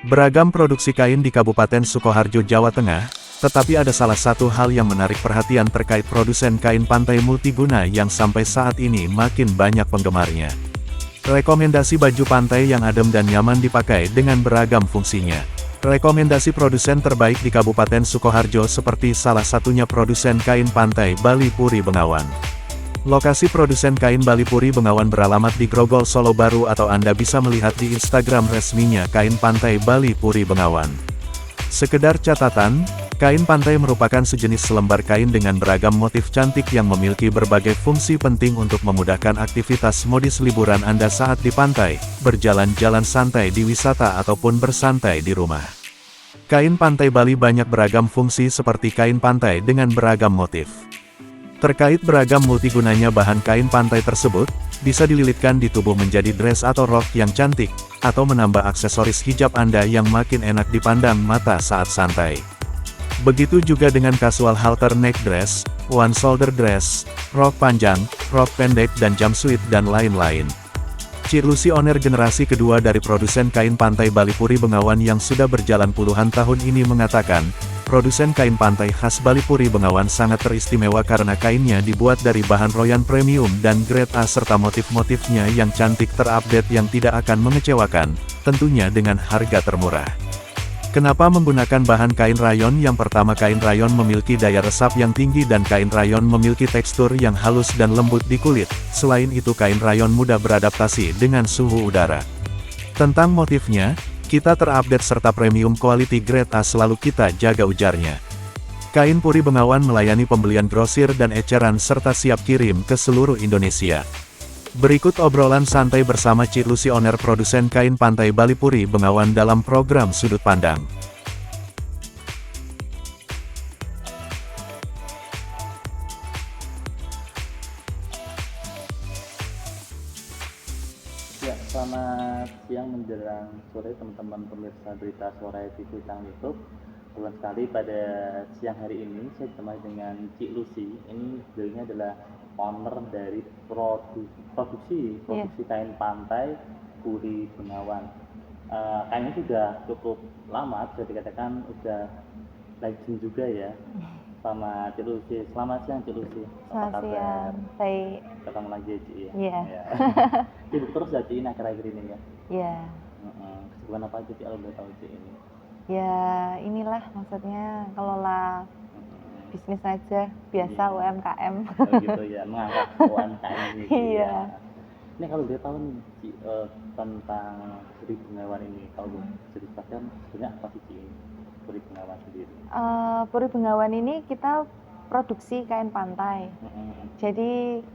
Beragam produksi kain di Kabupaten Sukoharjo, Jawa Tengah, tetapi ada salah satu hal yang menarik perhatian terkait produsen kain pantai multiguna yang sampai saat ini makin banyak penggemarnya. Rekomendasi baju pantai yang adem dan nyaman dipakai dengan beragam fungsinya. Rekomendasi produsen terbaik di Kabupaten Sukoharjo seperti salah satunya produsen kain pantai Bali Puri Bengawan. Lokasi produsen kain Bali Puri Bengawan beralamat di Grogol, Solo Baru, atau Anda bisa melihat di Instagram resminya Kain Pantai Bali Puri Bengawan. Sekedar catatan, kain pantai merupakan sejenis selembar kain dengan beragam motif cantik yang memiliki berbagai fungsi penting untuk memudahkan aktivitas modis liburan Anda saat di pantai, berjalan-jalan santai di wisata ataupun bersantai di rumah. Kain pantai Bali banyak beragam fungsi seperti kain pantai dengan beragam motif. Terkait beragam multigunanya bahan kain pantai tersebut, bisa dililitkan di tubuh menjadi dress atau rok yang cantik, atau menambah aksesoris hijab Anda yang makin enak dipandang mata saat santai. Begitu juga dengan casual halter neck dress, one shoulder dress, rok panjang, rok pendek dan jumpsuit dan lain-lain. Cik Lucy, owner generasi kedua dari produsen kain pantai Bali Puri Bengawan yang sudah berjalan puluhan tahun ini mengatakan, produsen kain pantai khas Bali Puri Bengawan sangat teristimewa karena kainnya dibuat dari bahan royan premium dan grade A serta motif-motifnya yang cantik terupdate yang tidak akan mengecewakan, tentunya dengan harga termurah. Kenapa menggunakan bahan kain rayon? Yang pertama, kain rayon memiliki daya resap yang tinggi dan kain rayon memiliki tekstur yang halus dan lembut di kulit. Selain itu, kain rayon mudah beradaptasi dengan suhu udara. Tentang motifnya, kita terupdate serta premium quality grade A selalu kita jaga, ujarnya. Kain Puri Bengawan melayani pembelian grosir dan eceran serta siap kirim ke seluruh Indonesia. Berikut obrolan santai bersama Cik Lucy, owner produsen kain pantai Bali Puri Bengawan dalam program Sudut Pandang. Ya, selamat siang menjelang sore teman-teman pemirsa berita Suara TV Tang YouTube. Kebetulan sekali pada siang hari ini saya ditemani dengan Cik Lucy. Ini beliaunya adalah owner dari produksi kain pantai Puri Bengawan. Kainnya sudah cukup lama, bisa dikatakan udah legend juga ya. Sama Cik Lucy. Selamat siang Cik Lucy. Selamat siang. Baik. Ketemu lagi ya Cik ya. Iya. Sibuk terus ya Cik ini akhir-akhir ini ya. Iya. Kesibukan apa aja Cik kalau boleh tahu Cik ini? Ya inilah maksudnya kelola bisnis aja, biasa Iya. UMKM. Oh gitu ya, mengangkat UMKM ini. Iya. Ini kalau dia tahu nih Cik, tentang Puri Bengawan ini, kalau boleh ceritakan sebenarnya apa sih Cik ini Puri Bengawan sendiri? Puri Bengawan ini kita produksi kain pantai. Jadi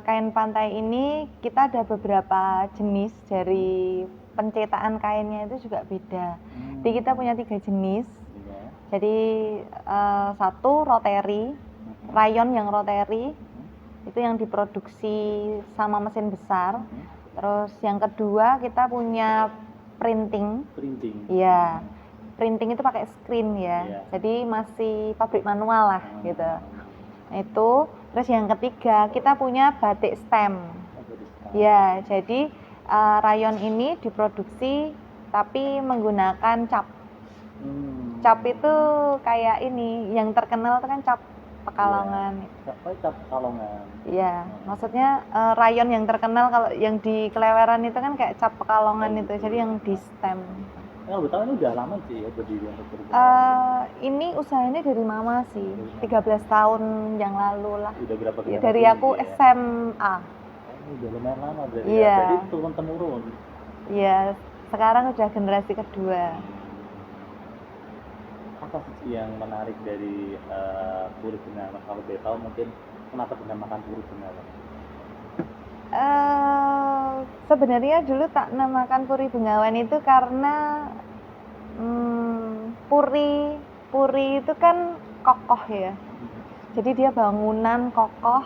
kain pantai ini kita ada beberapa jenis, dari pencetakan kainnya itu juga beda. Jadi kita punya 3 jenis. Iya. Jadi satu rotary, rayon yang rotary, itu yang diproduksi sama mesin besar. Terus yang kedua kita punya printing. Printing. Iya, printing itu pakai screen ya. Iya. Jadi masih pabrik manual lah gitu. Nah, itu. Terus yang ketiga kita punya batik stem. Ya, jadi rayon ini diproduksi tapi menggunakan cap. Cap itu kayak ini, yang terkenal itu kan cap Pekalongan. Cap Pekalongan. Iya, maksudnya rayon yang terkenal kalau yang di Keleweran itu kan kayak cap Pekalongan itu, jadi yang di stem. Kalau betul ini udah lama sih ya berdiri untuk Puri Ini usahanya dari mama sih, 13 tahun yang lalu lah. Udah berapa Ya, generasi dari aku ya? SMA. Udah lumayan lama berarti Iya. ya. Jadi turun-temurun. Iya, sekarang udah generasi kedua. Apa sih yang menarik dari Puri Bengawan? Kalau boleh tahu mungkin kenapa dinamakan Puri Bengawan? Sebenarnya dulu tak namakan Puri Bengawan itu karena puri itu kan kokoh ya. Jadi dia bangunan kokoh,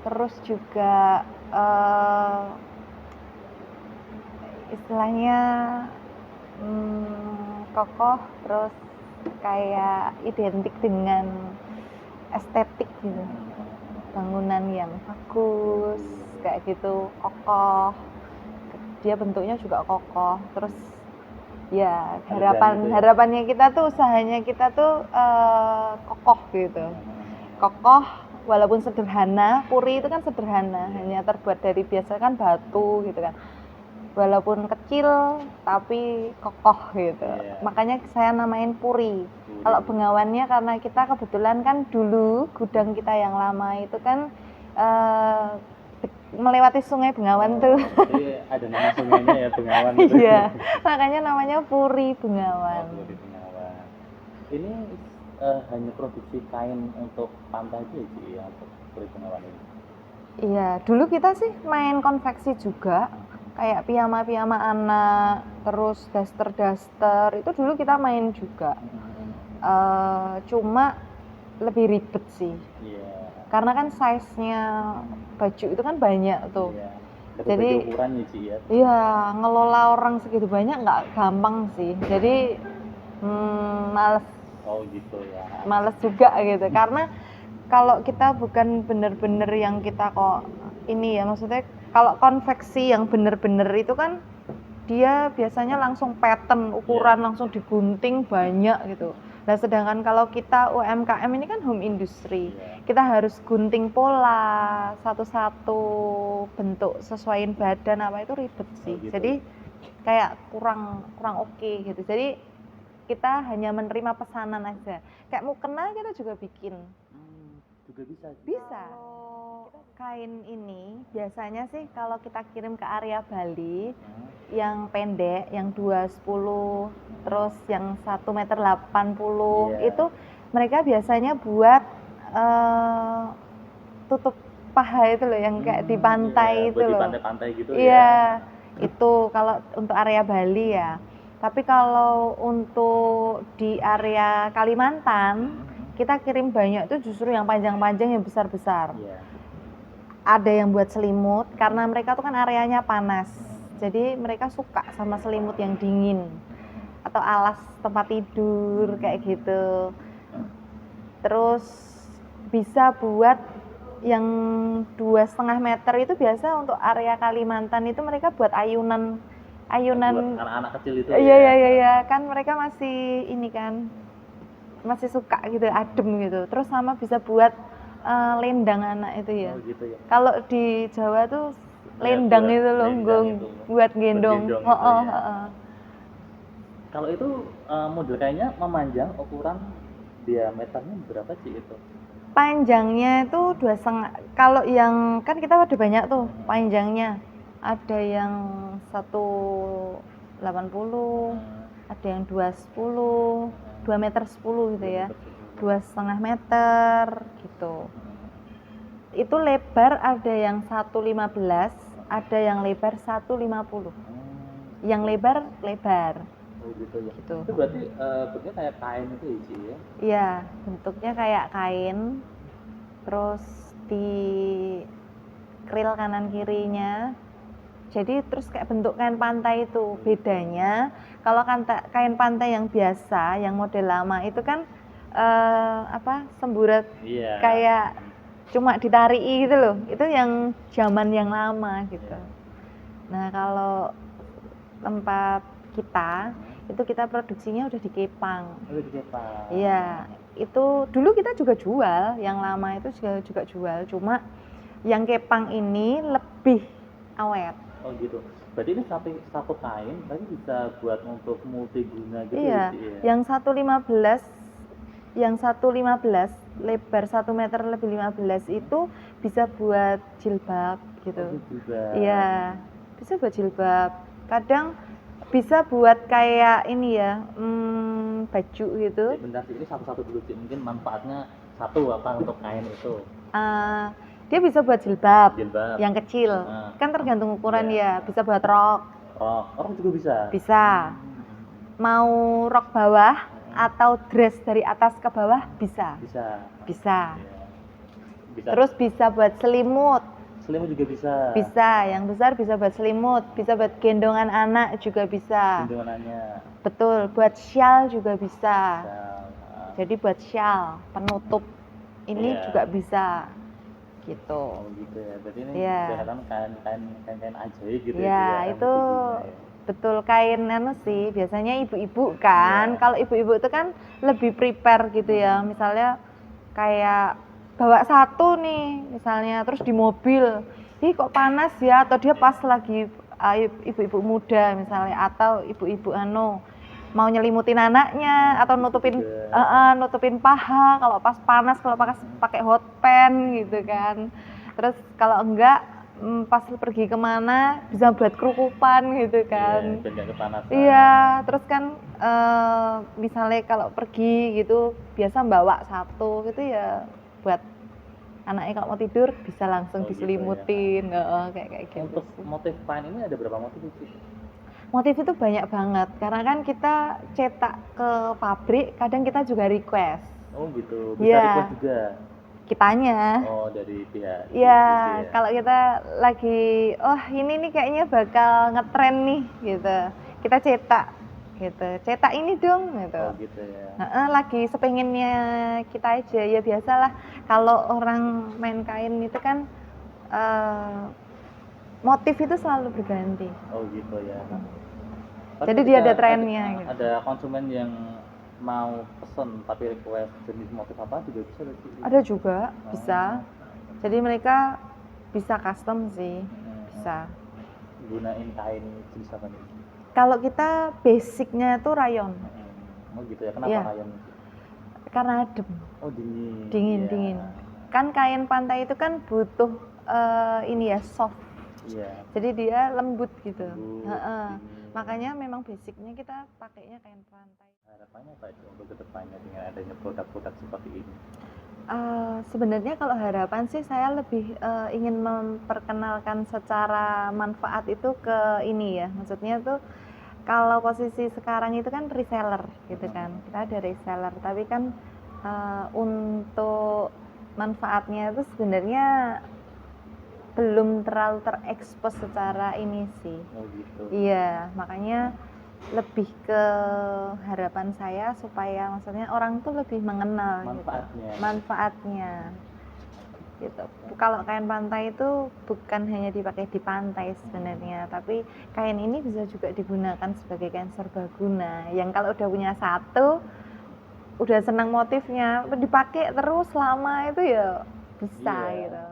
terus juga istilahnya kokoh, terus kayak identik dengan estetik gitu, bangunan yang bagus kayak gitu, kokoh, dia bentuknya juga kokoh, terus Ya, Ada brand gitu ya? harapannya kita tuh, usahanya kita tuh kokoh gitu. Kokoh walaupun sederhana. Puri itu kan sederhana, hanya terbuat dari biasa kan batu gitu kan. Walaupun kecil tapi kokoh gitu. Iya. Makanya saya namain puri. Puri. Kalau bengawannya karena kita kebetulan kan dulu gudang kita yang lama itu kan melewati sungai Bengawan tuh. Jadi ada nama sungainya ya, Bengawan gitu. Iya, makanya namanya Puri Bengawan. Puri Bengawan. Ini hanya produksi kain untuk pantai aja sih ya, untuk Puri Bengawan ini. Iya, dulu kita sih main konveksi juga, kayak piyama-piyama anak, terus daster-daster, itu dulu kita main juga. Cuma lebih ribet sih, Iya. karena kan size-nya baju itu kan banyak tuh. Iya. Jadi ukurannya sih ya. iya, ngelola orang segitu banyak nggak gampang sih. Jadi males Oh gitu ya. males juga gitu, karena kalau kita bukan bener-bener yang kita kok ini ya, maksudnya kalau konveksi yang bener-bener itu kan dia biasanya langsung pattern ukuran, langsung digunting banyak gitu. Nah sedangkan kalau kita UMKM ini kan home industry, kita harus gunting pola satu-satu bentuk sesuaiin badan apa, itu ribet sih. gitu. Jadi kayak kurang oke gitu. Jadi kita hanya menerima pesanan aja. Kayak mukena kita juga bikin. Juga bisa. Bisa. Kain ini biasanya sih kalau kita kirim ke area Bali yang pendek, yang 210, terus yang 1,80 meter, itu mereka biasanya buat tutup paha itu loh, yang kayak di pantai itu loh. Di pantai-pantai gitu ya. Iya, itu kalau untuk area Bali ya. Tapi kalau untuk di area Kalimantan, kita kirim banyak itu justru yang panjang-panjang, yang besar-besar. Ada yang buat selimut, karena mereka tuh kan areanya panas. Jadi mereka suka sama selimut yang dingin. Atau alas tempat tidur, kayak gitu. Terus bisa buat yang 2,5 meter itu biasa untuk area Kalimantan itu mereka buat ayunan buat anak-anak kecil itu. Iya, kan mereka masih ini kan, masih suka gitu, adem gitu. Terus sama bisa buat lendang anak itu ya. Gitu ya. Kalau di Jawa tuh lendang itu loh, buat gendong. Kalau itu model kainnya memanjang, ukuran diameternya berapa sih itu? Panjangnya itu 2,5. Kalau yang kan kita ada banyak tuh panjangnya. Ada yang 180, ada yang 210, 2 meter 10 gitu ya. 2,5 meter gitu. Itu lebar ada yang 115, ada yang lebar 150. Yang lebar. Oh gitu ya. Gitu. Itu berarti bentuknya kayak kain itu ya? Iya, bentuknya kayak kain. Terus di keril kanan kirinya. Jadi terus kayak bentuk kain pantai itu. Bedanya kalau kain pantai yang biasa, yang model lama itu kan semburat, kayak cuma ditariki gitu loh. Itu yang zaman yang lama gitu. Nah kalau tempat kita itu kita produksinya udah di Kepang. Iya, itu dulu kita juga jual, yang lama itu juga jual, cuma yang Kepang ini lebih awet. Oh gitu. Berarti ini satu kain tapi bisa buat untuk multiguna gitu. Iya, yang 115 lebar 1 meter lebih 15 itu bisa buat jilbab gitu. Iya, bisa buat jilbab. Kadang bisa buat kayak ini ya, baju gitu. Bentar sih, ini satu-satu dulu sih. Mungkin manfaatnya satu apa untuk kain itu? Dia bisa buat jilbab yang kecil. Kan tergantung ukuran ya. Bisa buat rok. Rok juga bisa? Bisa. Mau rok bawah atau dress dari atas ke bawah bisa. Bisa. Terus bisa buat selimut. Selimut juga bisa? Bisa, yang besar bisa buat selimut, bisa buat gendongan anak juga bisa. Gendongannya? Betul, buat shawl juga bisa. Jadi buat shawl, penutup ini juga bisa. Gitu. Oh gitu ya, berarti ini kelihatan kain ajaib gitu ya. Itu betul kain anu sih, biasanya ibu-ibu kan. Iya. Kalau ibu-ibu itu kan lebih prepare gitu ya. Misalnya kayak bawa satu nih, misalnya terus di mobil. Ih kok panas ya, atau dia pas lagi ibu-ibu muda misalnya, atau ibu-ibu anu mau nyelimutin anaknya atau nutupin nutupin paha kalau pas panas, kalau pakai hot pen gitu kan. Terus kalau enggak pas pergi kemana bisa buat kerukupan gitu kan. Biar nggak kepanasan. Iya, terus kan misalnya kalau pergi gitu biasa bawa satu gitu ya buat anaknya kalau mau tidur bisa langsung Oh, gitu diselimutin, kayak gitu. Untuk motif kain ini ada berapa motif sih? Motif itu banyak banget karena kan kita cetak ke pabrik, kadang kita juga request. Oh gitu, bisa Iya. request juga. Kitanya. Oh dari pihak. Iya, distribusi ya. kalau kita lagi, oh ini nih kayaknya bakal ngetren nih gitu, kita cetak gitu, cetak ini dong gitu. Oh gitu ya. Lagi sepengennya kita aja, ya biasalah kalau orang main kain itu kan motif itu selalu berganti. Oh gitu ya. Jadi dia ada trennya gitu. Ada konsumen yang mau pesen tapi request jenis motif apa juga bisa sih? Ada juga, bisa. Jadi mereka bisa custom sih, bisa. Gunain kain jenis apa nih? Kalau kita basicnya itu rayon. Oh gitu ya, kenapa Iya. rayon? Karena adem, Oh dingin. dingin, Iya. dingin. Kan kain pantai itu kan butuh ini ya soft. Iya. Jadi dia lembut gitu. Lembut, Heeh. dingin. Makanya memang basicnya kita pakainya kain pantai. Harapannya apa itu untuk kedepannya dengan adanya produk-produk seperti ini? Sebenarnya kalau harapan sih saya lebih ingin memperkenalkan secara manfaat itu ke ini ya. Maksudnya tuh kalau posisi sekarang itu kan reseller gitu kan. Kita ada reseller, tapi kan untuk manfaatnya itu sebenarnya belum terlalu terekspos secara ini sih. Oh gitu. Iya, makanya lebih ke harapan saya supaya maksudnya orang tuh lebih mengenal manfaatnya gitu. Kalau kain pantai itu bukan hanya dipakai di pantai sebenarnya, tapi kain ini bisa juga digunakan sebagai kain serbaguna yang kalau udah punya satu udah senang motifnya dipakai terus lama itu ya bisa gitu.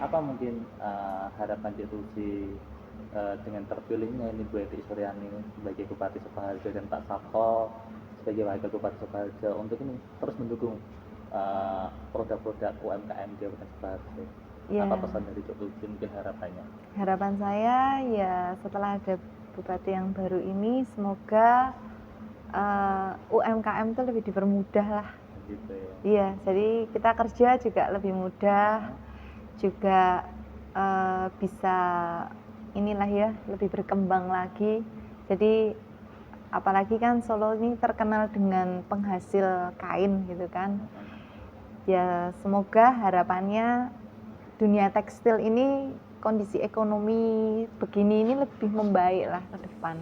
Apa mungkin harapan Cik Lucy dengan terpilihnya ini Bu Eti Suryani sebagai Bupati Sukoharjo dan Pak Sabto sebagai Wakil Bupati Sukoharjo untuk ini terus mendukung produk-produk UMKM di Kabupaten Sukoharjo? Yeah. Apa pesan dari Cik Lucy mungkin harapannya? Harapan saya ya setelah ada Bupati yang baru ini semoga UMKM itu lebih dipermudah lah. Gitu ya. Iya, jadi kita kerja juga lebih mudah, juga bisa inilah ya lebih berkembang lagi. Jadi apalagi kan Solo ini terkenal dengan penghasil kain gitu kan. Ya semoga harapannya dunia tekstil ini kondisi ekonomi begini ini lebih membaik lah ke depan.